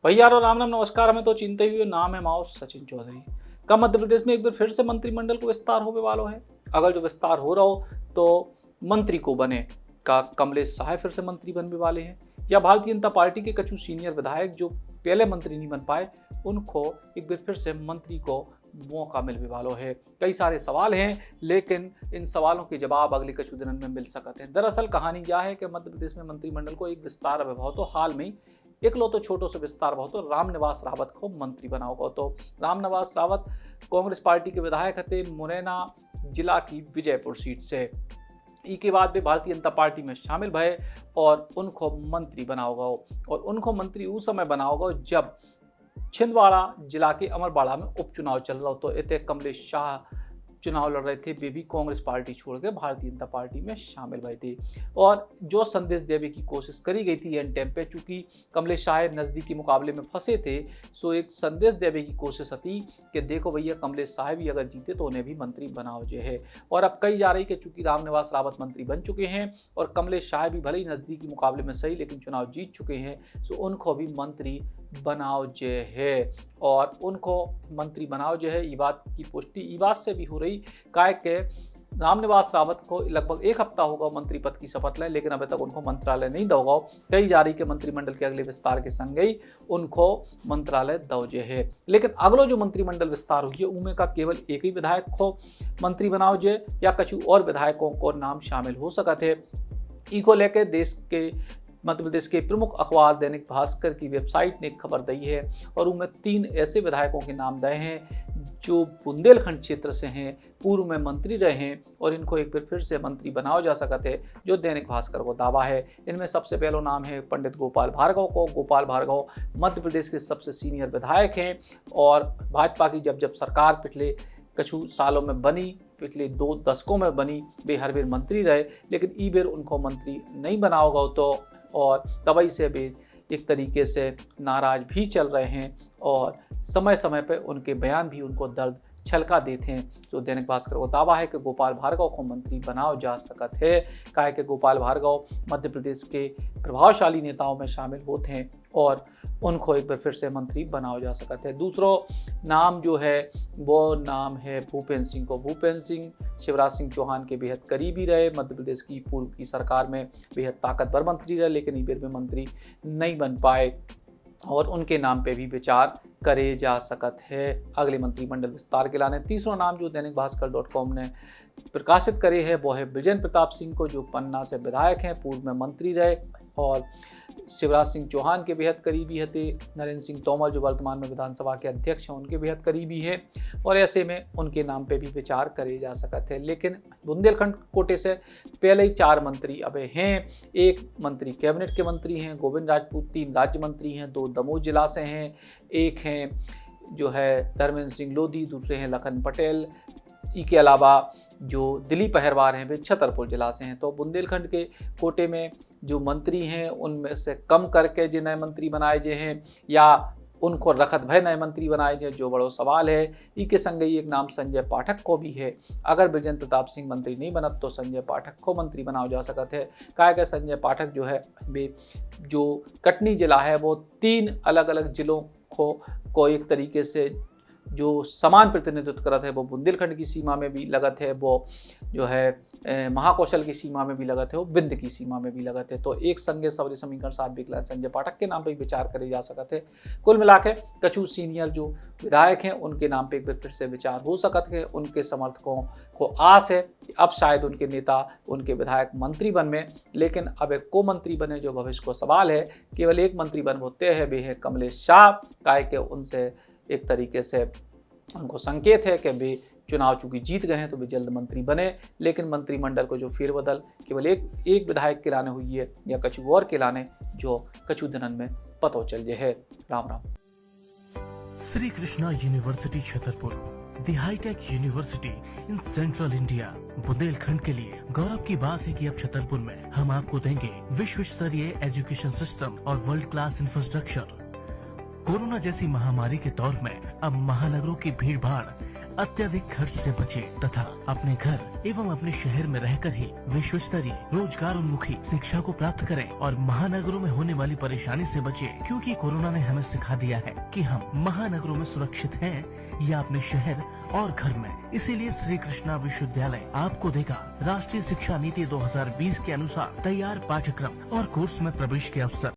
भैया और राम राम नमस्कार। हमें तो चिंता ही हुई नाम है माओ सचिन चौधरी का मध्य प्रदेश में एक बार फिर से मंत्रिमंडल को विस्तार होने वाला है। अगर जो विस्तार हो रहा हो तो मंत्री को बने का कमलेश साहब फिर से मंत्री बनने वाले हैं, या भारतीय जनता पार्टी के कुछ सीनियर विधायक जो पहले मंत्री नहीं बन पाए उनको एक बार फिर से मंत्री को मौका मिलने वाला है। कई सारे सवाल हैं, लेकिन इन सवालों के जवाब अगले कुछ दिनों में मिल सकते हैं। दरअसल कहानी यह है कि मध्य प्रदेश में मंत्रिमंडल को एक विस्तार अभिभाव तो हाल में एक लो तो छोटो से विस्तार बहुत तो रामनिवास रावत को मंत्री बनाओगा। तो रामनिवास रावत कांग्रेस पार्टी के विधायक थे मुरैना जिला की विजयपुर सीट से। ई के बाद भी भारतीय जनता पार्टी में शामिल भय और उनको मंत्री बनाओगा, और उनको मंत्री उस समय बनाओगा जब छिंदवाड़ा जिला के अमरवाड़ा में उपचुनाव चल रहा हो। तो इतने कमलेश शाह चुनाव लड़ रहे थे, वे भी कांग्रेस पार्टी छोड़ के भारतीय जनता पार्टी में शामिल हुए थे। और जो संदेश देने की कोशिश करी गई थी एन टाइम पे, चूंकि कमलेश शाह नज़दीकी मुकाबले में फंसे थे, सो एक संदेश देने की कोशिश थी कि देखो भैया कमलेश शाह भी अगर जीते तो उन्हें भी मंत्री बनाओ जो है। और अब कही जा रही कि चूंकि रामनिवास रावत मंत्री बन चुके हैं और कमलेश शाह भी भले ही नज़दीकी मुकाबले में सही लेकिन चुनाव जीत चुके हैं, सो उनको भी मंत्री बनाओ जो है। और उनको मंत्री बनाओ जो है, ये बात की पुष्टि ई बात से भी हो रही काय के रामनिवास रावत को लगभग एक हफ्ता होगा मंत्री पद की शपथ लें, लेकिन अभी तक उनको मंत्रालय नहीं दोगा। कही जा रही कि मंत्रिमंडल के अगले विस्तार के संग ही उनको मंत्रालय दौजे है। लेकिन अगलो जो मंत्रिमंडल विस्तार हुई है उनमें का केवल एक ही विधायक को मंत्री बनाओ जे या कुछ और विधायकों को नाम शामिल हो सकते है। ई को लेकर देश के मध्य प्रदेश के प्रमुख अखबार दैनिक भास्कर की वेबसाइट ने खबर दी है, और उनमें 3 ऐसे विधायकों के नाम दिए हैं जो बुंदेलखंड क्षेत्र से हैं, पूर्व में मंत्री रहे हैं और इनको एक बार फिर से मंत्री बनाया जा सकते हैं, जो दैनिक भास्कर को दावा है। इनमें सबसे पहला नाम है पंडित गोपाल भार्गव को। गोपाल भार्गव मध्य प्रदेश के सबसे सीनियर विधायक हैं और भाजपा की जब सरकार पिछले कुछ सालों में बनी, पिछले 2 दशकों में बनी, वे हर बार मंत्री रहे, लेकिन ई बार उनको मंत्री नहीं बनाओगा तो और तभी से वे एक तरीके से नाराज भी चल रहे हैं और समय समय पर उनके बयान भी उनको दर्द छलका देते हैं। तो दैनिक भास्कर को दावा है कि गोपाल भार्गव को मंत्री बनाओ जा सकता है। कहा कि गोपाल भार्गव मध्य प्रदेश के प्रभावशाली नेताओं में शामिल होते हैं और उनको एक बार फिर से मंत्री बनाओ जा सकता है। दूसरा नाम जो है वो नाम है भूपेंद्र सिंह को। भूपेंद्र सिंह शिवराज सिंह चौहान के बेहद करीबी रहे, मध्य प्रदेश की पूर्व की सरकार में बेहद ताकतवर मंत्री रहे, लेकिन इस बार में मंत्री नहीं बन पाए और उनके नाम पे भी विचार करे जा सकते है अगले मंत्रिमंडल विस्तार के लाने। तीसरा नाम जो दैनिक भास्कर.com ने प्रकाशित करे है वो है विजेंद्र प्रताप सिंह को, जो पन्ना से विधायक हैं, पूर्व में मंत्री रहे और शिवराज सिंह चौहान के बेहद करीबी थे। नरेंद्र सिंह तोमर जो वर्तमान में विधानसभा के अध्यक्ष हैं उनके बेहद करीबी हैं और ऐसे में उनके नाम पे भी विचार करे जा सकते हैं। लेकिन बुंदेलखंड कोटे से पहले ही 4 मंत्री अब हैं। एक मंत्री कैबिनेट के मंत्री हैं गोविंद राजपूत, 3 राज्य मंत्री हैं, 2 दमोह जिला से हैं, एक हैं जो है धर्मेंद्र सिंह लोधी, दूसरे हैं लखन पटेल। इसके अलावा जो दिलीप अहरवार हैं वे छतरपुर जिला से हैं। तो बुंदेलखंड के कोटे में जो मंत्री हैं उनमें से कम करके जो नए मंत्री बनाए गए हैं या उनको रखत भय नए मंत्री बनाए गए, जो बड़ो सवाल है। इसके संग ही एक नाम संजय पाठक को भी है। अगर विजेंद्र प्रताप सिंह मंत्री नहीं बनत तो संजय पाठक को मंत्री बनाया जा सकते हैं। कहा कि संजय पाठक जो है वे जो कटनी जिला है वो 3 अलग अलग जिलों को एक तरीके से जो समान प्रतिनिधित्व करत है, वो बुंदेलखंड की सीमा में भी लगत है, वो जो है महाकौशल की सीमा में भी लगत है, वो बिंद की सीमा में भी लगत है। तो एक संगे सबरी समीकरण 7 विकलन संजय पाठक के नाम पर विचार करे जा सकते हैं। कुल मिला के कछु सीनियर जो विधायक हैं उनके नाम पे एक बार फिर से विचार हो सकते हैं। उनके समर्थकों को आस है कि अब शायद उनके नेता उनके विधायक मंत्री बन में, लेकिन अब एक को मंत्री बने जो भविष्य को सवाल है। केवल एक मंत्री बन होते हैं, वे है कमलेश शाह। काय के उनसे एक तरीके से उनको संकेत है कि वे चुनाव चूंकि जीत गए हैं तो वे जल्द मंत्री बने, लेकिन मंत्रिमंडल को जो फेरबदल केवल एक विधायक के लाने हुई है या कछु और के लाने जो कछु दिनन में पतो चल जाए है। Ram Ram. Shri Krishna university Chhatarpur, the hitech university in central India. Bundelkhand के लिए गौरव की बात है कि अब छतरपुर में हम आपको देंगे विश्व स्तरीय एजुकेशन सिस्टम और वर्ल्ड क्लास इंफ्रास्ट्रक्चर। कोरोना जैसी महामारी के दौर में अब महानगरों की भीड़ भाड़ अत्यधिक खर्च से बचें तथा अपने घर एवं अपने शहर में रहकर ही विश्व स्तरीय रोजगार उन्मुखी शिक्षा को प्राप्त करें और महानगरों में होने वाली परेशानी से बचें, क्योंकि कोरोना ने हमें सिखा दिया है कि हम महानगरों में सुरक्षित हैं या अपने शहर और घर में। इसीलिए श्री कृष्णा विश्वविद्यालय आपको देगा राष्ट्रीय शिक्षा नीति 2020 के अनुसार तैयार पाठ्यक्रम और कोर्स में प्रवेश के अवसर।